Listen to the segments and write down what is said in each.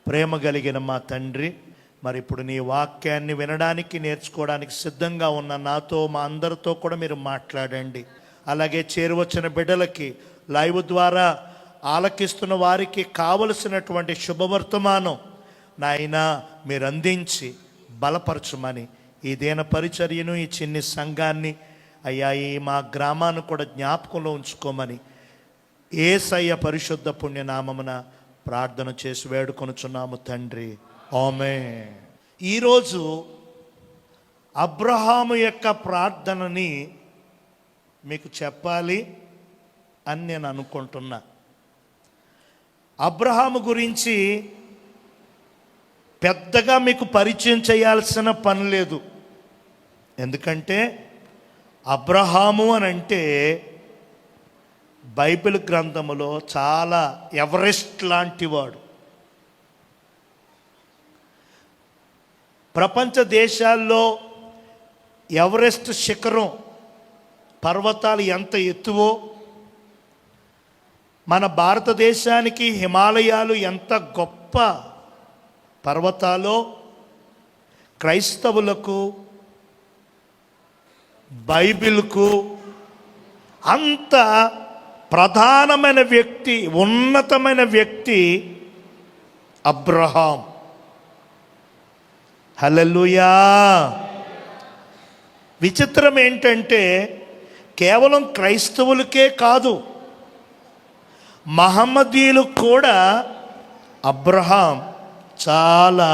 ప్రేమ కలిగిన మా తండ్రి, మరి ఇప్పుడు నీ వాక్యాన్ని వినడానికి నేర్చుకోవడానికి సిద్ధంగా ఉన్న నాతో మా అందరితో కూడా మీరు మాట్లాడండి. అలాగే చేరువచ్చిన బిడ్డలకి లైవ్ ద్వారా ఆలకిస్తున్న వారికి కావలసినటువంటి శుభవర్తమానం నాయనా మీరు అందించి బలపరచమని, ఈ దీన పరిచర్యను, ఈ చిన్ని సంఘాన్ని అయ్యా, ఈ మా గ్రామాన్ని కూడా జ్ఞాపకంలో ఉంచుకోమని యేసయ్య పరిశుద్ధ పుణ్యనామమున ప్రార్థన చేసి వేడుకొనుచున్నాము తండ్రి, ఆమేన్. ఈరోజు అబ్రహాము యొక్క ప్రార్థనని మీకు చెప్పాలి అని నేను అనుకుంటున్నా. అబ్రహాము గురించి పెద్దగా మీకు పరిచయం చేయాల్సిన పని లేదు. ఎందుకంటే అబ్రహాము అని అంటే బైబిల్ గ్రంథములో చాలా ఎవరెస్ట్ లాంటి వాడు. ప్రపంచ దేశాల్లో ఎవరెస్ట్ శిఖరం పర్వతాలు ఎంత ఎత్తువో, మన భారతదేశానికి హిమాలయాలు ఎంత గొప్ప పర్వతాలో, క్రైస్తవులకు బైబిల్కు అంత ప్రధానమైన వ్యక్తి, ఉన్నతమైన వ్యక్తి అబ్రహాం. హల్లెలూయా. విచిత్రం ఏంటంటే కేవలం క్రైస్తవులకే కాదు, మహమ్మదీయులకు కూడా అబ్రహాం చాలా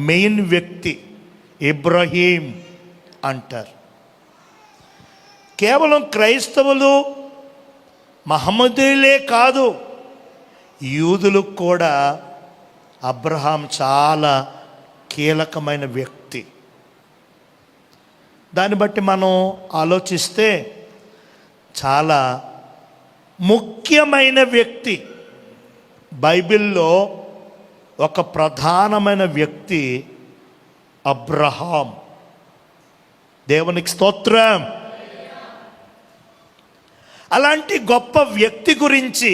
మెయిన్ వ్యక్తి. ఇబ్రహీం అంటారు. కేవలం క్రైస్తవులు మహమ్మదీయులే కాదు, యూదులకు కూడా అబ్రహాం చాలా కీలకమైన వ్యక్తి. దాన్ని బట్టి మనం ఆలోచిస్తే చాలా ముఖ్యమైన వ్యక్తి. బైబిల్లో ఒక ప్రధానమైన వ్యక్తి అబ్రహాం. దేవునికి స్తోత్రం. అలాంటి గొప్ప వ్యక్తి గురించి,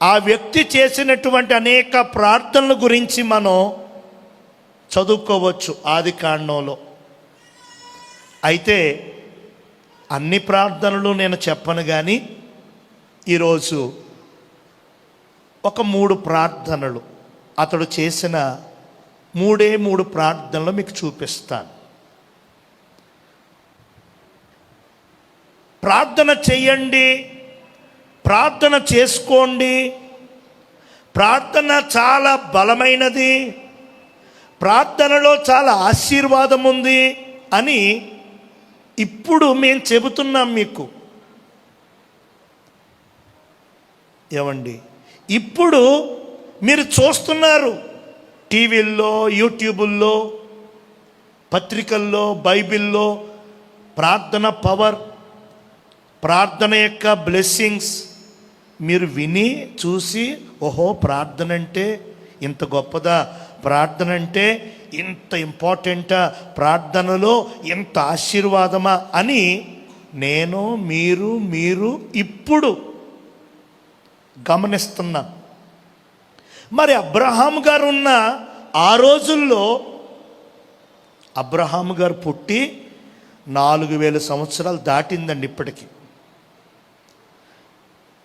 ఆ వ్యక్తి చేసినటువంటి అనేక ప్రార్థనల గురించి మనం చదువుకోవచ్చు ఆదికాండంలో. అయితే అన్ని ప్రార్థనలు నేను చెప్పను, కానీ ఈరోజు ఒక 3 ప్రార్థనలు, అతడు చేసిన 3 ప్రార్థనలు మీకు చూపిస్తాను. ప్రార్థన చెయ్యండి, ప్రార్థన చేసుకోండి, ప్రార్థన చాలా బలమైనది, ప్రార్థనలో చాలా ఆశీర్వాదం ఉంది అని ఇప్పుడు మేము చెబుతున్నాం మీకు. ఏమండి, ఇప్పుడు మీరు చూస్తున్నారు టీవీల్లో, యూట్యూబుల్లో, పత్రికల్లో, బైబిల్లో ప్రార్థన పవర్, ప్రార్థన యొక్క బ్లెస్సింగ్స్ మీరు విని చూసి, ఓహో ప్రార్థన అంటే ఇంత గొప్పదా, ప్రార్థన అంటే ఇంత ఇంపార్టెంటా, ప్రార్థనలో ఇంత ఆశీర్వాదమా అని నేను మీరు ఇప్పుడు గమనిస్తున్నా. మరి అబ్రహాం గారు ఉన్న ఆ రోజుల్లో, అబ్రహాం గారు పుట్టి 4000 సంవత్సరాలు దాటిందండి ఇప్పటికి.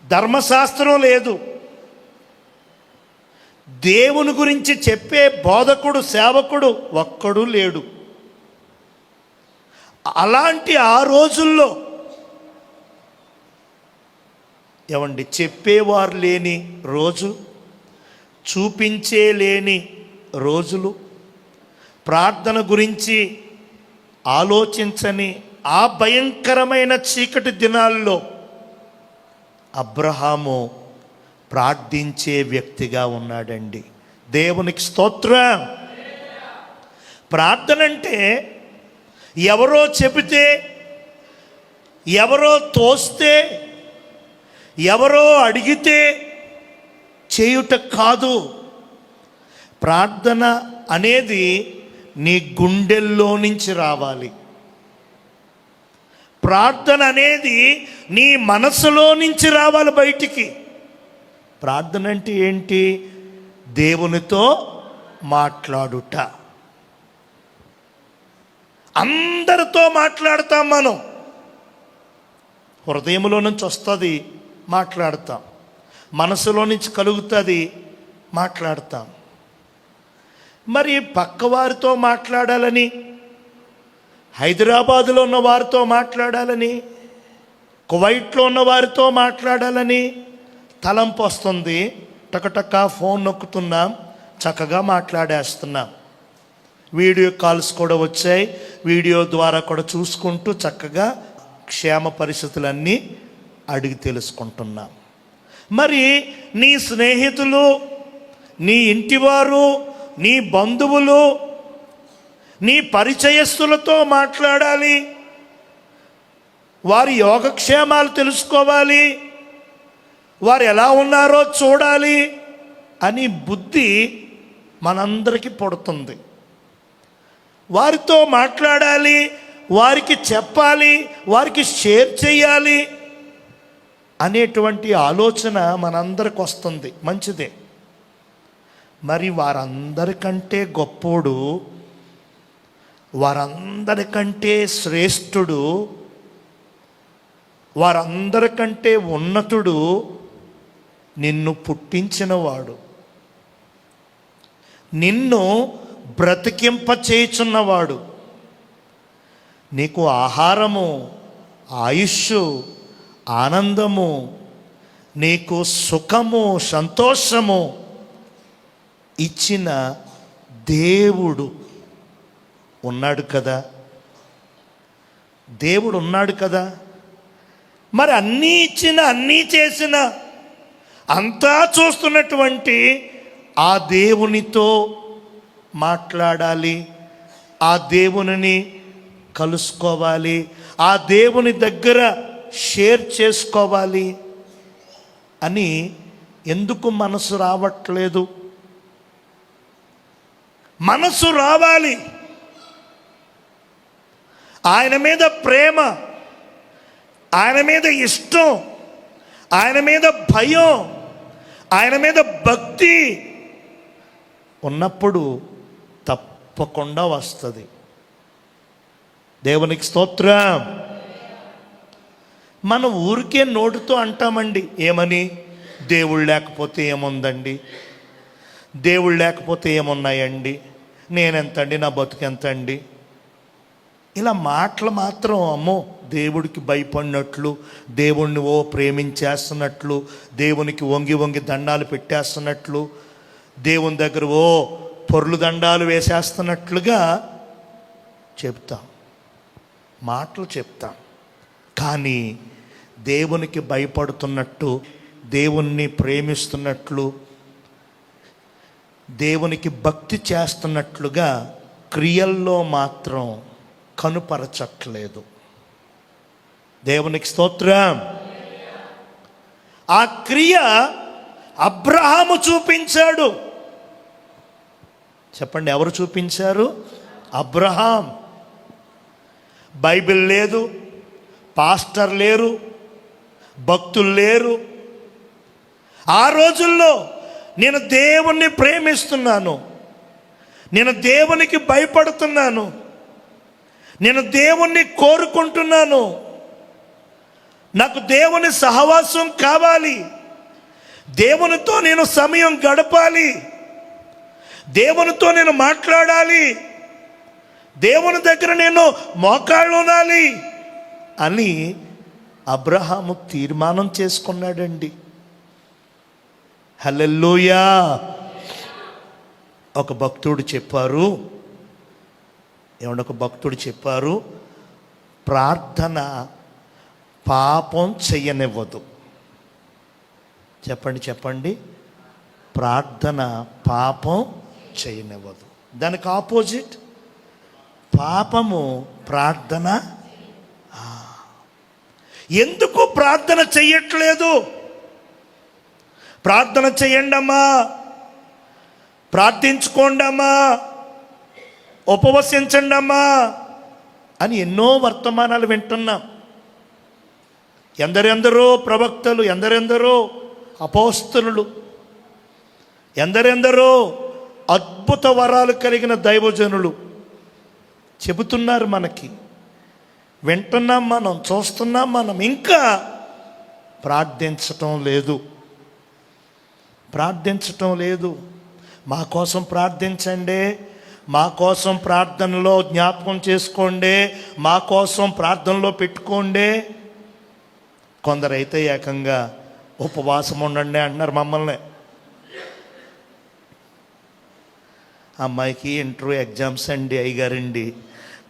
ధర్మశాస్త్రం లేదు, దేవుని గురించి చెప్పే బోధకుడు, సేవకుడు ఒక్కడు లేడు. అలాంటి ఆ రోజుల్లో ఏమండి, చెప్పేవారు లేని రోజు, చూపించేలేని రోజులు, ప్రార్థన గురించి ఆలోచించని ఆ భయంకరమైన చీకటి దినాల్లో అబ్రహాము ప్రార్థించే వ్యక్తిగా ఉన్నాడండి. దేవునికి స్తోత్రం. ప్రార్థన అంటే ఎవరో చెబితే, ఎవరో తోస్తే, ఎవరో అడిగితే చేయుట కాదు. ప్రార్థన అనేది నీ గుండెల్లో నుంచి రావాలి. ప్రార్థన అనేది నీ మనసులో నుంచి రావాలి బయటికి. ప్రార్థన అంటే ఏంటి? దేవునితో మాట్లాడుట. అందరితో మాట్లాడతాం మనం. హృదయంలో నుంచి వస్తుంది, మాట్లాడతాం. మనసులో నుంచి కలుగుతుంది, మాట్లాడతాం. మరి పక్కవారితో మాట్లాడాలని, హైదరాబాదులో ఉన్న వారితో మాట్లాడాలని, కువైట్లో ఉన్న వారితో మాట్లాడాలని తలంపు వస్తుంది. టకటక ఫోన్ నొక్కుతున్నాం, చక్కగా మాట్లాడేస్తున్నాం. వీడియో కాల్స్ కూడా వచ్చాయి, వీడియో ద్వారా కూడా చూసుకుంటూ చక్కగా క్షేమ పరిస్థితులన్నీ అడిగి తెలుసుకుంటున్నాం. మరి నీ స్నేహితులు, నీ ఇంటివారు, నీ బంధువులు, నీ పరిచయస్తులతో మాట్లాడాలి, వారి యోగక్షేమాలు తెలుసుకోవాలి, వారు ఎలా ఉన్నారో చూడాలి అని బుద్ధి మనందరికీ పుడుతుంది. వారితో మాట్లాడాలి, వారికి చెప్పాలి, వారికి షేర్ చేయాలి అనేటువంటి ఆలోచన మనందరికి వస్తుంది. మంచిదే. మరి వారందరికంటే గొప్పోడు, వారందరికంటే శ్రేష్ఠుడు, వారందరికంటే ఉన్నతుడు నిన్ను పుట్టించినవాడు, నిన్ను బ్రతికింపచేయుచున్నవాడు, నీకు ఆహారము, ఆయుష్, ఆనందము, నీకు సుఖము, సంతోషము ఇచ్చిన దేవుడు ఉన్నాడు కదా. దేవుడు ఉన్నాడు కదా. మరి అన్నీ ఇచ్చిన, అన్నీ చేసిన, అంతా చూస్తున్నటువంటి ఆ దేవునితో మాట్లాడాలి, ఆ దేవునిని కలుసుకోవాలి, ఆ దేవుని దగ్గర షేర్ చేసుకోవాలి అని ఎందుకు మనసు రావట్లేదు? మనసు రావాలి. ఆయన మీద ప్రేమ, ఆయన మీద ఇష్టం, ఆయన మీద భయం, ఆయన మీద భక్తి ఉన్నప్పుడు తప్పకుండా వస్తుంది. దేవునికి స్తోత్రం. మనం ఊరికే నోటితో అంటామండి, ఏమని? దేవుడు లేకపోతే ఏముందండి, దేవుడు లేకపోతే ఏమున్నాయండి, నేనెంతండి, నా బతుకెంతండి. ఇలా మాటలు మాత్రం అమ్మో దేవుడికి భయపడినట్లు, దేవుణ్ణి ప్రేమించేస్తున్నట్లు, దేవునికి వంగి వంగి దండాలు పెట్టేస్తున్నట్లు, దేవుని దగ్గర పొర్లు దండాలు వేసేస్తున్నట్లుగా చెప్తాం, మాటలు చెప్తాం. కానీ దేవునికి భయపడుతున్నట్టు, దేవుణ్ణి ప్రేమిస్తున్నట్లు, దేవునికి భక్తి చేస్తున్నట్లుగా క్రియల్లో మాత్రం కనుపరచట్లేదు. దేవునికి స్తోత్రం. ఆ క్రియ అబ్రహాము చూపించాడు. చెప్పండి, ఎవరు చూపించారు? అబ్రహాం. బైబిల్ లేదు, పాస్టర్ లేరు, భక్తులు లేరు. ఆ రోజుల్లో నేను దేవుణ్ణి ప్రేమిస్తున్నాను, నేను దేవునికి భయపడుతున్నాను, నేను దేవుణ్ణి కోరుకుంటున్నాను, నాకు దేవుని సహవాసం కావాలి, దేవునితో నేను సమయం గడపాలి, దేవునితో నేను మాట్లాడాలి, దేవుని దగ్గర నేను మోకాళ్ళు ఉనాలి అని అబ్రహాము తీర్మానం చేసుకున్నాడండి. హల్లెలూయా. ఒక భక్తుడు చెప్పారు, ఒక భక్తుడు చెప్పారు, ప్రార్థన పాపం చెయ్యనివ్వదు. చెప్పండి చెప్పండి, ప్రార్థన పాపం చేయనివ్వదు. దానికి ఆపోజిట్ పాపము ప్రార్థన. ఎందుకు ప్రార్థన చెయ్యట్లేదు? ప్రార్థన చెయ్యండమ్మా, ప్రార్థించుకోండమ్మా, ఉపవసించండమ్మా అని ఎన్నో వర్తమానాలు వింటున్నాం. ఎందరెందరో ప్రవక్తలు, ఎందరెందరో అపోస్తలులు ఎందరెందరో అద్భుత వరాలు కలిగిన దైవజనులు చెబుతున్నారు, మనకి వింటున్నాం, మనం చూస్తున్నాం. మనం ఇంకా ప్రార్థించటం లేదు. మా కోసం ప్రార్థించండి, మా కోసం ప్రార్థనలో జ్ఞాపకం చేసుకోండి, మా కోసం ప్రార్థనలో పెట్టుకోండి. కొందరైతే ఏకంగా ఉపవాసం ఉండండి అంటున్నారు మమ్మల్ని. అమ్మాయికి ఇంటర్వ్యూ ఎగ్జామ్స్ అండి, అయ్యగారండి,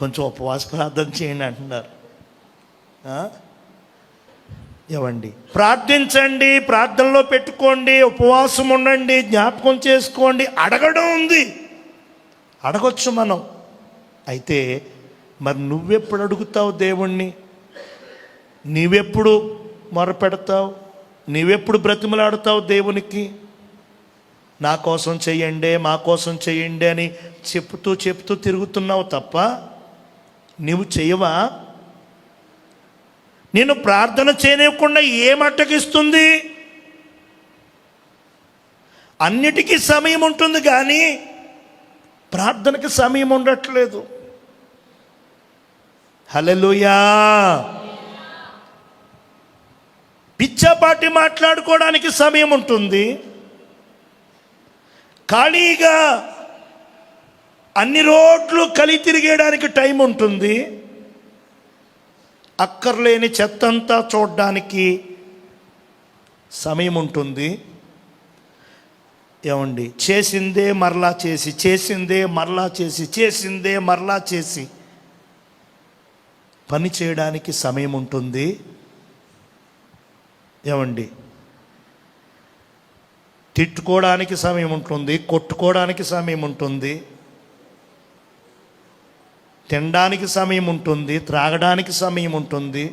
కొంచెం ఉపవాస ప్రార్థన చేయండి అంటున్నారు. ఏవండి, ప్రార్థించండి, ప్రార్థనలో పెట్టుకోండి, ఉపవాసం ఉండండి, జ్ఞాపకం చేసుకోండి. అడగడం ఉంది, అడగొచ్చు మనం. అయితే మరి నువ్వెప్పుడు అడుగుతావు దేవుణ్ణి? నీవెప్పుడు మొరపెడతావు? నీవెప్పుడు బ్రతిమలాడుతావు దేవునికి? నా కోసం చెయ్యండి, మా కోసం చెయ్యండి అని చెప్తూ తిరుగుతున్నావు తప్ప నీవు చెయ్యవా? నేను ప్రార్థన చేయనివ్వకుండా ఏం అడ్డగిస్తుంది? అన్నిటికీ సమయం ఉంటుంది కానీ ప్రార్థనకి సమయం ఉండట్లేదు. హల్లెలూయా. పిచ్చాపాటి మాట్లాడుకోవడానికి సమయం ఉంటుంది, ఖాళీగా అన్ని రోడ్లు కలిగి తిరిగేయడానికి టైం ఉంటుంది, అక్కర్లేని చెత్తంతా చూడడానికి సమయం ఉంటుంది. ఏమండి, చేసిందే మరలా చేసి, చేసిందే మరలా చేసి, చేసిందే మరలా చేసి పని చేయడానికి సమయం ఉంటుంది. ఏమండి, తిట్టుకోవడానికి సమయం ఉంటుంది, కొట్టుకోవడానికి సమయం ఉంటుంది, తినడానికి సమయం ఉంటుంది, త్రాగడానికి సమయం ఉంటుంది,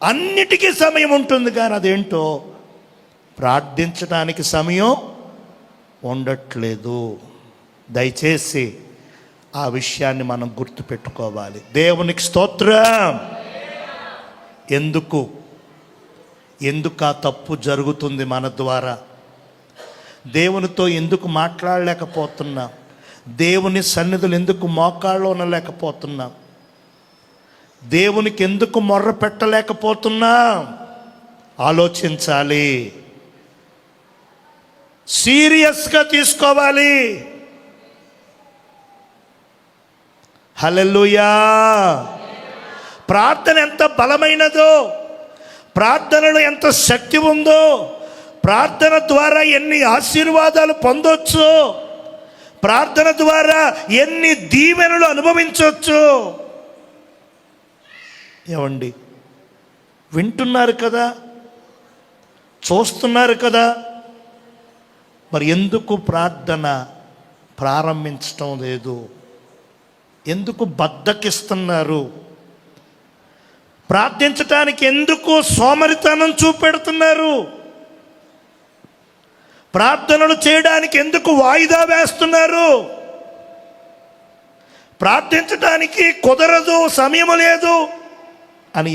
అన్నిటికీ సమయం ఉంటుంది. కానీ అదేంటో ప్రార్థించడానికి సమయం ఉండట్లేదు. దయచేసి ఆ విషయాన్ని మనం గుర్తుపెట్టుకోవాలి. దేవునికి స్తోత్రం. ఎందుకు ఆ తప్పు జరుగుతుంది మన ద్వారా? దేవునితో ఎందుకు మాట్లాడలేకపోతున్నాం? దేవుని సన్నిధులు ఎందుకు మోకాళ్ళు ఉండలేకపోతున్నాం? దేవునికి ఎందుకు మొర్ర పెట్టలేకపోతున్నాం? ఆలోచించాలి, సీరియస్గా తీసుకోవాలి. హల్లెలూయా. ప్రార్థన ఎంత బలమైనదో, ప్రార్థనలో ఎంత శక్తి ఉందో, ప్రార్థన ద్వారా ఎన్ని ఆశీర్వాదాలు పొందొచ్చు, ప్రార్థన ద్వారా ఎన్ని దీవెనలు అనుభవించవచ్చు. ఏమండి, వింటున్నారు కదా, చూస్తున్నారు కదా, మరి ఎందుకు ప్రార్థన ప్రారంభించటం లేదు? ఎందుకు బద్ధకిస్తున్నారు? ప్రార్థించటానికి ఎందుకు సోమరితనం చూపెడుతున్నారు? ప్రార్థనలు చేయడానికి ఎందుకు వాయిదా వేస్తున్నారు? ప్రార్థించటానికి కుదరదు, సమయం లేదు అని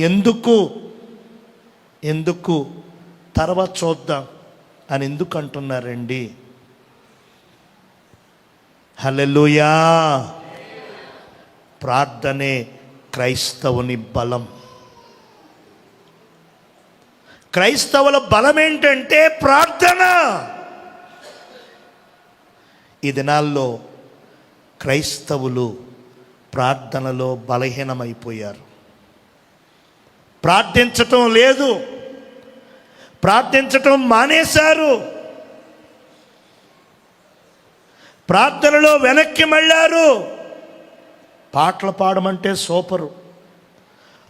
ఎందుకు తర్వాత చూద్దాం అని ఎందుకు అంటున్నారండి? హల్లెలూయా. ప్రార్థనే క్రైస్తవుని బలం. క్రైస్తవుల బలం ఏంటంటే ప్రార్థన. ఈ దినాల్లో క్రైస్తవులు ప్రార్థనలో బలహీనమైపోయారు. ప్రార్థించటం లేదు, ప్రార్థించటం మానేశారు, ప్రార్థనలో వెనక్కి మళ్ళారు. పాటలు పాడమంటే సూపరు,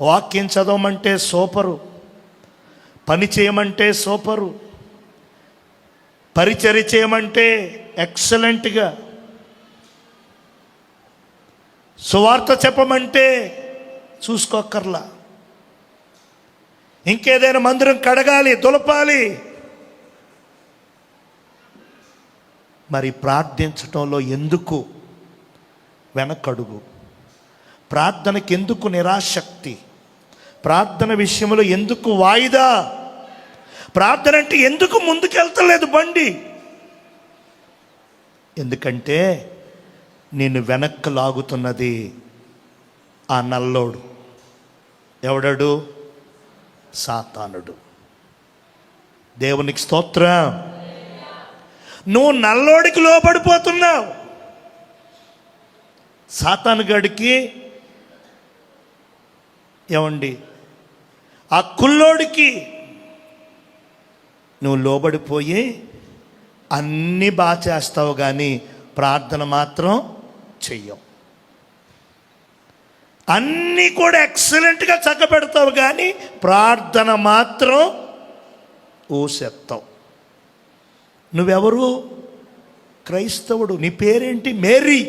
వాక్యం చదవమంటే సూపరు, పని చేయమంటే సూపరు, పరిచర్య చేయమంటే ఎక్సలెంట్గా, సువార్త చెప్పమంటే చూసుకోక్కర్లా, ఇంకేదైనా మందిరం కడగాలి, దులపాలి. మరి ప్రార్థించటంలో ఎందుకు వెనకడుగు? ప్రార్థనకి ఎందుకు నిరాశక్తి? ప్రార్థన విషయంలో ఎందుకు వాయిదా? ప్రార్థన అంటే ఎందుకు ముందుకెళ్తలేదు బండి? ఎందుకంటే నిన్ను వెనక్కి లాగుతున్నది ఆ నల్లోడు. ఎవడడు? సాతానుడు. దేవునికి స్తోత్రం. నువ్వు నల్లోడికి లోబడిపోతున్నావు. సాతానుగాడికి ఏమండి, ఆ కుల్లోడికి నువ్వు లోబడిపోయి అన్నీ బాగా చేస్తావు, కానీ ప్రార్థన మాత్రం చెయ్యవు. అన్నీ కూడా ఎక్సలెంట్గా చక్కబెడతావు, కానీ ప్రార్థన మాత్రం ఊసెత్తావు. నువ్వెవరు? క్రైస్తవుడు. నీ పేరేంటి? మేరీ.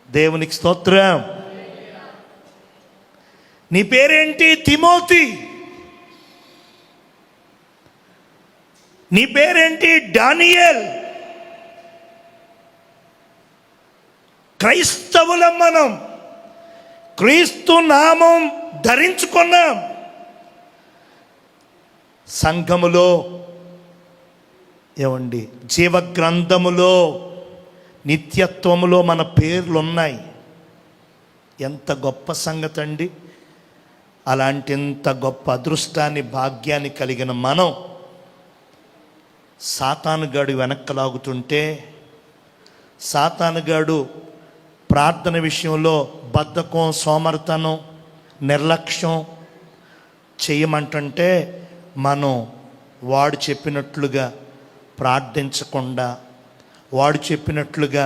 దేవునికి స్తోత్రం. నీ పేరేంటి? తిమోతి. నీ పేరేంటి? డానియేల్. క్రైస్తవులం మనం. క్రీస్తు నామం ధరించుకున్నాం. సంఘములో ఏమండి, జీవగ్రంథములో నిత్యత్వములో మన పేర్లు ఉన్నాయి. ఎంత గొప్ప సంగతి అండి. అలాంటి ఎంత గొప్ప అదృష్టాన్ని, భాగ్యాన్ని కలిగిన మనం సాతానుగాడు వెనక్కలాగుతుంటే, సాతానుగాడు ప్రార్థన విషయంలో బద్ధకం, సోమరితనం, నిర్లక్ష్యం చేయమంటుంటే మనం వాడు చెప్పినట్లుగా ప్రార్థించకుండా, వాడు చెప్పినట్లుగా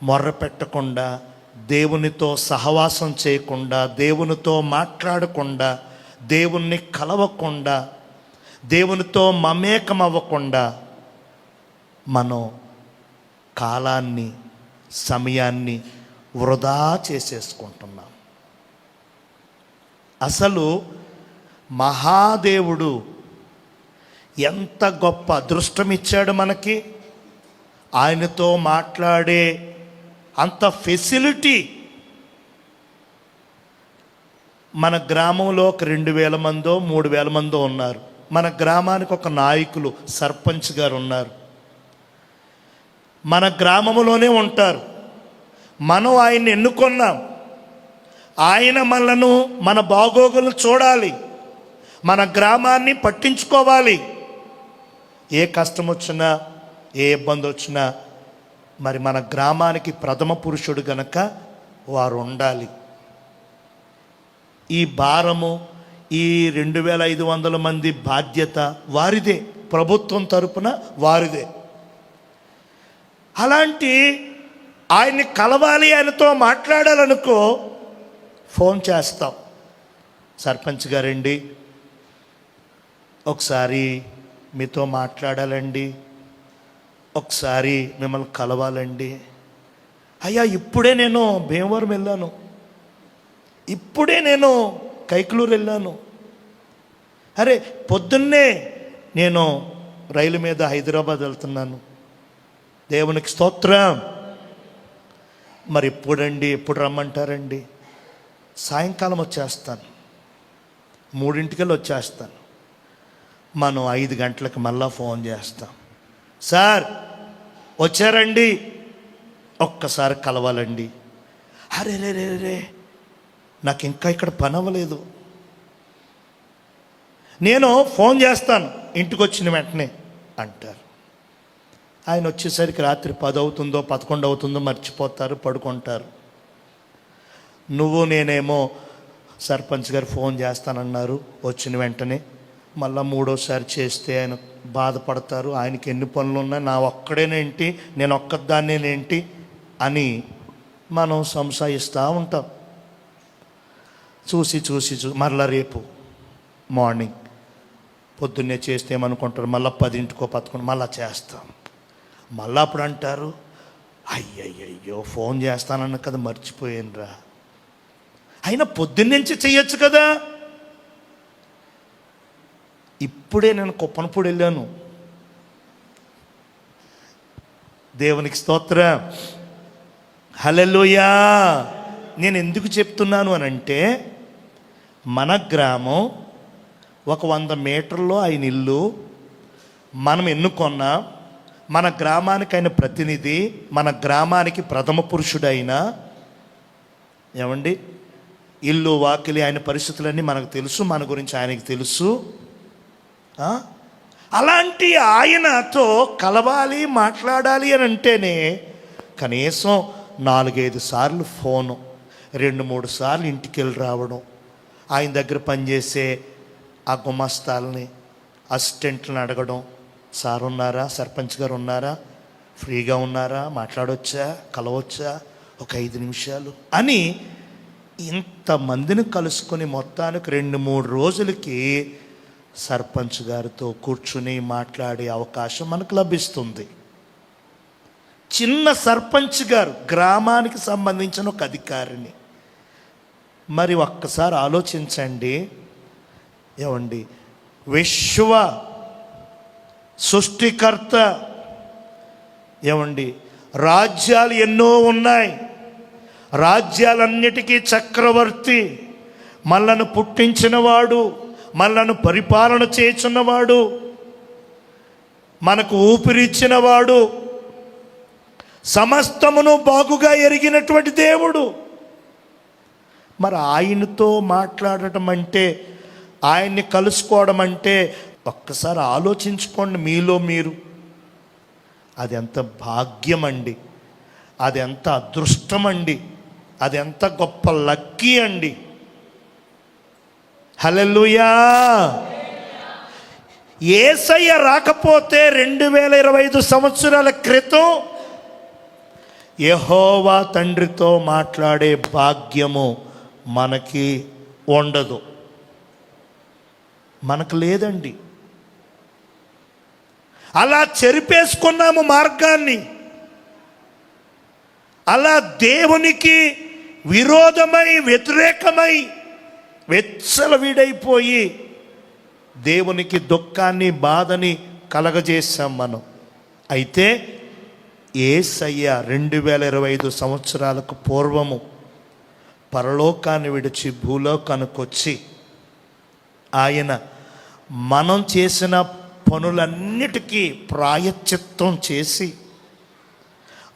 మొర్ర పెట్టకుండా, దేవునితో సహవాసం చేయకుండా, దేవునితో మాట్లాడకుండా, దేవుణ్ణి కలవకుండా, దేవునితో మమేకం అవ్వకుండా మనం కాలాన్ని, సమయాన్ని వృధా చేసేసుకుంటున్నాం. అసలు మహాదేవుడు ఎంత గొప్ప అదృష్టం ఇచ్చాడు మనకి. ఆయనతో మాట్లాడే అంత ఫెసిలిటీ. మన గ్రామంలో ఒక 2000 మందో 3000 మందో ఉన్నారు. మన గ్రామానికి ఒక నాయకులు, సర్పంచ్ గారు ఉన్నారు. మన గ్రామంలోనే ఉంటారు. మనం ఆయన్ని ఎన్నుకున్నాం. ఆయన మనలను, మన బాగోగులను చూడాలి, మన గ్రామాన్ని పట్టించుకోవాలి. ఏ కష్టం వచ్చినా, ఏ ఇబ్బంది వచ్చినా మరి మన గ్రామానికి ప్రథమ పురుషుడు గనక వారు ఉండాలి. ఈ భారము, ఈ 2500 మంది బాధ్యత వారిదే, ప్రభుత్వం తరపున వారిదే. అలాంటి ఆయన్ని కలవాలి, ఆయనతో మాట్లాడాలనుకో ఫోన్ చేస్తాం. సర్పంచ్ గారండి, ఒకసారి మీతో మాట్లాడాలండి, ఒకసారి మిమ్మల్ని కలవాలండి. అయ్యా ఇప్పుడే నేను భీమవరం వెళ్ళాను, ఇప్పుడే నేను కైకలూరు వెళ్ళాను, అరే పొద్దున్నే నేను రైలు మీద హైదరాబాద్ వెళ్తున్నాను. దేవునికి స్తోత్రం. మరి ఎప్పుడండి, ఎప్పుడు రమ్మంటారండి? సాయంకాలం వచ్చేస్తాను, 3 వచ్చేస్తాను. మనం 5 గంటలకు మళ్ళా ఫోన్ చేస్తాం. సార్ వచ్చారండి, ఒక్కసారి కలవాలండి. అరే రే రే రే నాకు ఇంకా ఇక్కడ పని అవ్వలేదు, నేను ఫోన్ చేస్తాను ఇంటికి వచ్చిన వెంటనే అంటారు. ఆయన వచ్చేసరికి రాత్రి 10 అవుతుందో 11 అవుతుందో మర్చిపోతారు, పడుకుంటారు. నువ్వు నేనేమో సర్పంచ్ గారు ఫోన్ చేస్తానన్నారు, వచ్చిన వెంటనే మళ్ళీ 3వసారి చేస్తే ఆయన బాధపడతారు. ఆయనకి ఎన్ని పనులు ఉన్నాయి, నా ఒక్కడేనేంటి, నేను ఒక్కదాన్నేనేంటి అని మనం సంశయిస్తూ ఉంటాం. చూసి మరలా రేపు మార్నింగ్ పొద్దున్నే చేస్తే ఏమనుకుంటారు, మళ్ళీ 10కో 11 మళ్ళీ చేస్తాం. మళ్ళీ అప్పుడు అంటారు, అయ్యయ్యో ఫోన్ చేస్తానన్న కదా మర్చిపోయానురా. అయినా పొద్దున్నుంచి చెయ్యొచ్చు కదా. ఇప్పుడే నేను కొప్పనపూడి వెళ్ళాను. దేవునికి స్తోత్రం, హల్లెలూయా. నేను ఎందుకు చెప్తున్నాను అని అంటే, మన గ్రామం ఒక 100 మీటర్లో ఆయన ఇల్లు మనం ఎన్నుకున్నాం. మన గ్రామానికి ఆయన ప్రతినిధి, మన గ్రామానికి ప్రథమ పురుషుడైన, ఏమండి, ఇల్లు వాకిలి ఆయన పరిస్థితులన్నీ మనకు తెలుసు, మన గురించి ఆయనకి తెలుసు. అలాంటి ఆయనతో కలవాలి, మాట్లాడాలి అని అంటేనే కనీసం 4-5 సార్లు ఫోను, 2-3 సార్లు ఇంటికి వెళ్ళి రావడం, ఆయన దగ్గర పనిచేసే ఆ గుమస్తాలని, అసిస్టెంట్లను అడగడం, సార్ ఉన్నారా, సర్పంచ్ గారు ఉన్నారా, ఫ్రీగా ఉన్నారా, మాట్లాడవచ్చా, కలవచ్చా, ఒక 5 నిమిషాలు అని ఇంతమందిని కలుసుకొని మొత్తానికి 2-3 రోజులకి సర్పంచ్ గారితో కూర్చుని మాట్లాడే అవకాశం మనకు లభిస్తుంది. చిన్న సర్పంచ్ గారు, గ్రామానికి సంబంధించిన ఒక అధికారిని. మరి ఒక్కసారి ఆలోచించండి, ఏమండి, విశ్వ సృష్టికర్త, ఏమండి, రాజ్యాలు ఎన్నో ఉన్నాయి, రాజ్యాలన్నిటికీ చక్రవర్తి, మనలను పుట్టించినవాడు, మనలను పరిపాలన చేయుచున్నవాడు, మనకు ఊపిరిచ్చినవాడు, సమస్తమును బాగుగా ఎరిగినటువంటి దేవుడు. మరి ఆయనతో మాట్లాడటం అంటే, ఆయన్ని కలుసుకోవడం అంటే ఒక్కసారి ఆలోచించుకోండి మీలో మీరు. అది ఎంత భాగ్యం అండి, అది ఎంత అదృష్టం అండి, అది ఎంత గొప్ప లక్కీ అండి. హల్లెలూయా. యేసయ్య రాకపోతే 2025 సంవత్సరాల క్రితం యెహోవా తండ్రితో మాట్లాడే భాగ్యము మనకి ఉండదు, మనకు లేదండి. అలా చెరిపేసుకున్నాము మార్గాన్ని. అలా దేవునికి విరోధమై, వ్యతిరేకమై, వెచ్చలవిడైపోయి దేవునికి దుఃఖాన్ని, బాధని కలగజేశాం మనం. అయితే యేసయ్య 2025 సంవత్సరాలకు పూర్వము పరలోకాన్ని విడిచి భూలోకానికి వచ్చి ఆయన మనం చేసిన పనులన్నిటికీ ప్రాయశ్చిత్తం చేసి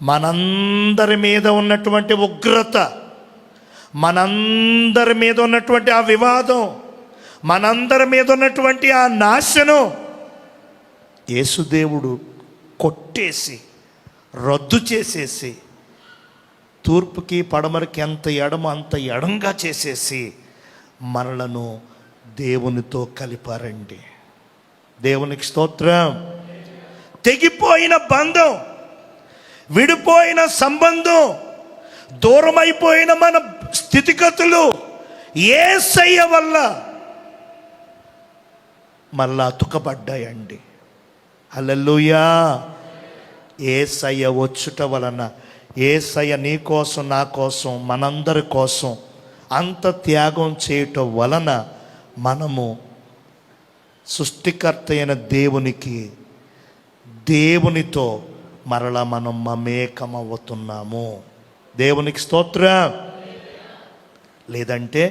మనందరి మీద ఉన్నటువంటి ఉగ్రత, మనందరి మీద ఉన్నటువంటి ఆ వివాదం, మనందరి మీద ఉన్నటువంటి ఆ నాశనం యేసుదేవుడు కొట్టేసి, రద్దు చేసేసి, తూర్పుకి పడమరకి ఎంత ఎడమో అంత ఎడంగా చేసేసి మనలను దేవునితో కలిపారండి. దేవునికి స్తోత్రం. తెగిపోయిన బంధం, విడిపోయిన సంబంధం, దూరమైపోయిన మన స్థితిగతులు యేసయ్య వల్ల మళ్ళా అతుకబడ్డాయండి. హల్లెలూయా. యేసయ్య వచ్చుట వలన, యేసయ్య నీ కోసం, నా కోసం, మనందరి కోసం అంత త్యాగం చేయటం వలన మనము సృష్టికర్త అయిన దేవునితో మరలా మనం మమేకమవుతున్నాము. దేవునికి స్తోత్రం. లేదంటే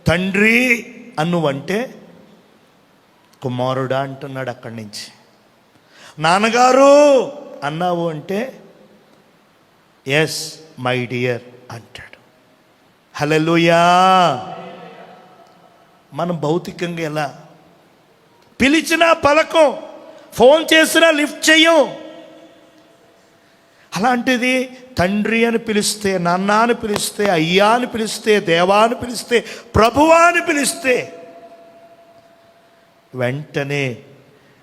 తండ్రి అన్నువంటే కుమారుడా అంటున్నాడు అక్కడి నుంచి. నాన్నగారు అన్నావు అంటే ఎస్ మై డియర్ అంటాడు. హల్లెలూయా. మనం భౌతికంగా ఎలా పిలిచినా పలకం, ఫోన్ చేసినా లిఫ్ట్ చెయ్యం. అలాంటిది తండ్రి అని పిలిస్తే, నాన్న అని పిలిస్తే, అయ్యా అని పిలిస్తే, దేవా అని పిలిస్తే, ప్రభువా అని పిలిస్తే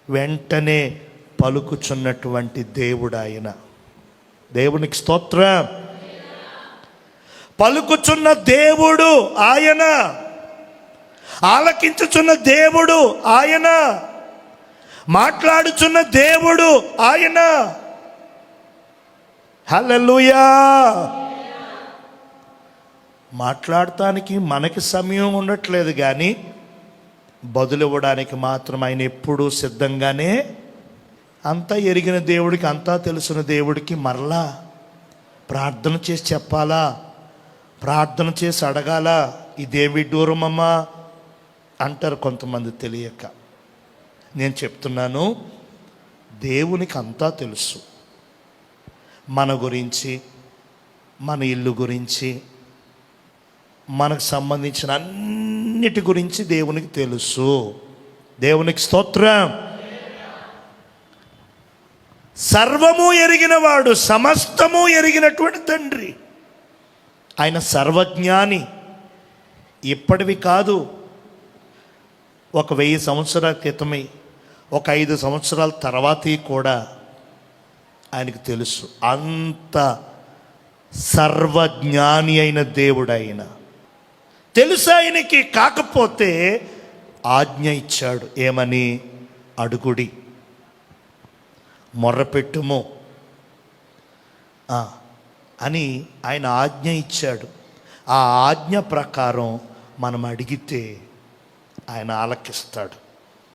వెంటనే పలుకుచున్నటువంటి దేవుడు ఆయన. దేవునికి స్తోత్రం. పలుకుచున్న దేవుడు ఆయన, ఆలకించుచున్న దేవుడు ఆయన, మాట్లాడుచున్న దేవుడు ఆయన. హల్లెలూయా. మాట్లాడటానికి మనకి సమయం ఉండట్లేదు, కానీ బదులివ్వడానికి మాత్రం ఆయన ఎప్పుడూ సిద్ధంగానే. అంతా ఎరిగిన దేవుడికి, అంతా తెలిసిన దేవుడికి మరలా ప్రార్థన చేసి చెప్పాలా, ప్రార్థన చేసి అడగాల. ఇదేమి దూరమమ్మా అంటారు కొంతమంది తెలియక. నేను చెప్తున్నాను, దేవునికి అంతా తెలుసు. మన గురించి, మన ఇల్లు గురించి, మనకు సంబంధించిన అన్నిటి గురించి దేవునికి తెలుసు. దేవునికి స్తోత్రం. సర్వము ఎరిగినవాడు, సమస్తము ఎరిగినటువంటి తండ్రి. ఆయన సర్వజ్ఞాని. ఇప్పటివి కాదు, ఒక 1000 సంవత్సరాల క్రితమే, ఒక 5 సంవత్సరాల తర్వాతీ కూడా ఆయనకు తెలుసు. అంత సర్వజ్ఞాని అయిన దేవుడు ఆయన. తెలుసు ఆయనకి. కాకపోతే ఆజ్ఞ ఇచ్చాడు. ఏమని? అడుగుడి, మొర్రపెట్టుము అని ఆయన ఆజ్ఞ ఇచ్చాడు. ఆ ఆజ్ఞ ప్రకారం మనం అడిగితే ఆయన ఆలకిస్తాడు.